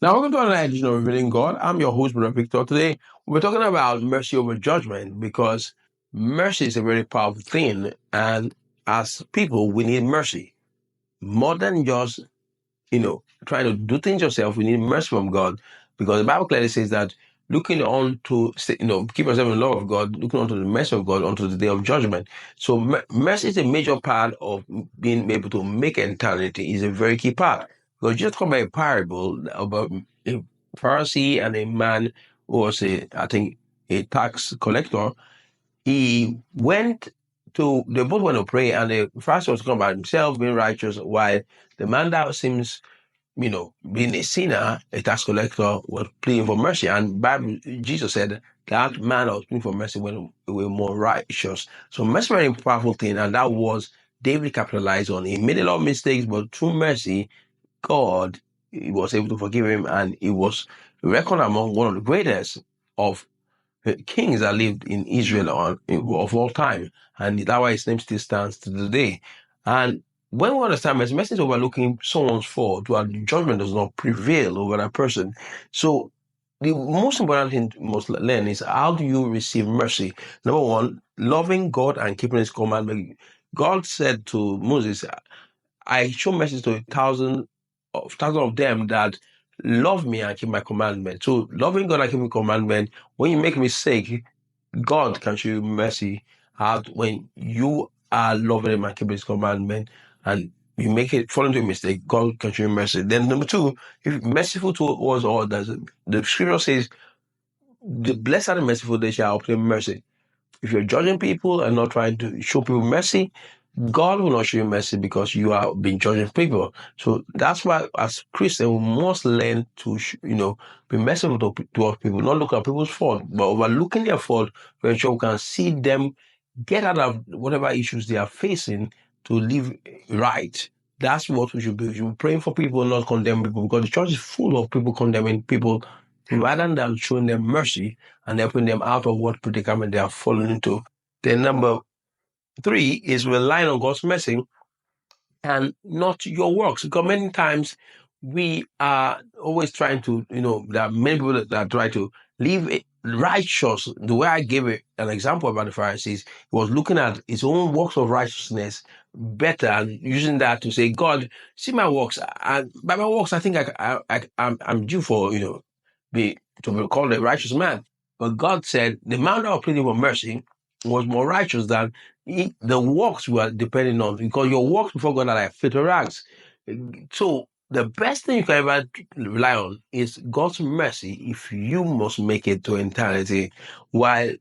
Now, welcome to another edition of Revealing God. I'm your host, Brother Victor. Today, we're talking about mercy over judgment because mercy is a very powerful thing. And as people, we need mercy more than just, trying to do things yourself. We need mercy from God because the Bible clearly says that looking on to, keep yourself in the love of God, looking onto the mercy of God unto the day of judgment. So mercy is a major part of being able to make eternity, is a very key part. Because just come by a parable about a Pharisee and a man who was I think, a tax collector. He went they both went to pray, and the Pharisee was talking about himself being righteous, while the man that seems being a sinner, a tax collector, was pleading for mercy. And Bible, Jesus said that man that was pleading for mercy when we were more righteous. So mercy is a very powerful thing, and that was David capitalized on. He made a lot of mistakes, but through mercy, God he was able to forgive him, and he was reckoned among one of the greatest of kings that lived in Israel of all time. And that's why his name still stands to today. And when we understand mercy is overlooking someone's fault, while judgment does not prevail over that person. So the most important thing you must learn is how do you receive mercy? Number one, loving God and keeping his commandment. God said to Moses, I show mercy to thousands of them that love me and keep my commandment. So loving God and keeping commandment, when you make a mistake, God can show you mercy out when you are loving him and keeping his commandment, and you make it fall into a mistake, God can show you mercy. Then number two, if you're merciful towards others, the scripture says, the blessed and merciful, they shall obtain mercy. If you're judging people and not trying to show people mercy, God will not show you mercy because you are being judging people. So that's why, as Christians, we must learn to, be merciful towards people, not look at people's fault, but overlooking their fault to ensure we can see them get out of whatever issues they are facing to live right. That's what we should be. We should be praying for people, not condemn people, because the church is full of people condemning people rather than showing them mercy and helping them out of what predicament they have fallen into. Then number three is relying on God's mercy and not your works. Because many times we are always trying to, there are many people that try to live righteous. The way I gave it an example about the Pharisees, he was looking at his own works of righteousness better and using that to say, God, see my works. And by my works, I think I'm due for, to be called a righteous man. But God said the man that was pleading for mercy was more righteous than the works we are depending on, because your works before God are like filthy rags. So the best thing you can ever rely on is God's mercy if you must make it to eternity, while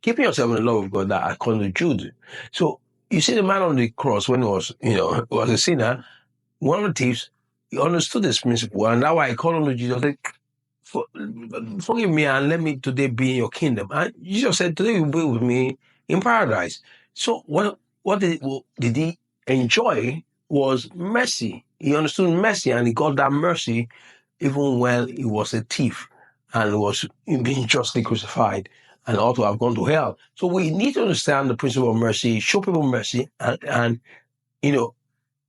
keeping yourself in the love of God that according to Jude. So you see the man on the cross when he was, was a sinner, one of the thieves, he understood this principle, and that's why I called on to Jesus, like, forgive me and let me today be in your kingdom. And Jesus said, today you'll be with me in paradise. So what did he enjoy was mercy. He understood mercy, and he got that mercy even when he was a thief and was being justly crucified and ought to have gone to hell. So we need to understand the principle of mercy, show people mercy, and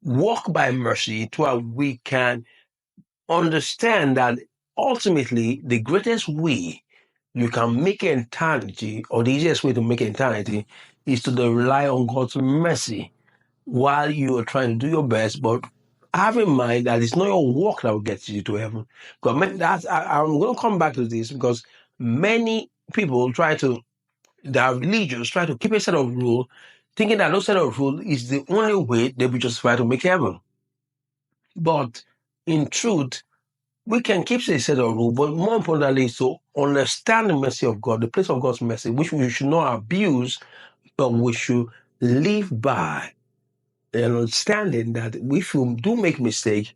walk by mercy to where we can understand that ultimately the greatest way you can make eternity, or the easiest way to make eternity, is to rely on God's mercy while you are trying to do your best, but have in mind that it's not your work that will get you to heaven. Because I'm going to come back to this, because many people that are religious, try to keep a set of rules, thinking that those set of rules is the only way they'll be justified to make heaven. But in truth, we can keep a set of rules, but more importantly is to understand the mercy of God, the place of God's mercy, which we should not abuse, but we should live by, and understanding that if we do make mistakes,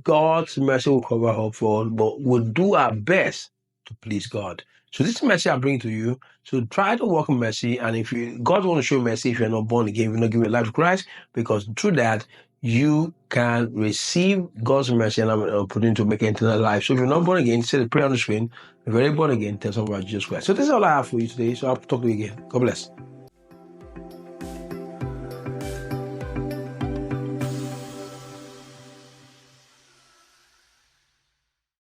God's mercy will cover our fault, but we'll do our best to please God. So this message I bring to you. So try to walk in mercy, and if God wants to show mercy, if you're not born again, if you're not giving your life to Christ, because through that you can receive God's mercy and I'm putting to make eternal life. So if you're not born again, say the prayer on the screen. If you're already born again, tell someone about Jesus Christ. So this is all I have for you today. So I'll talk to you again. God bless.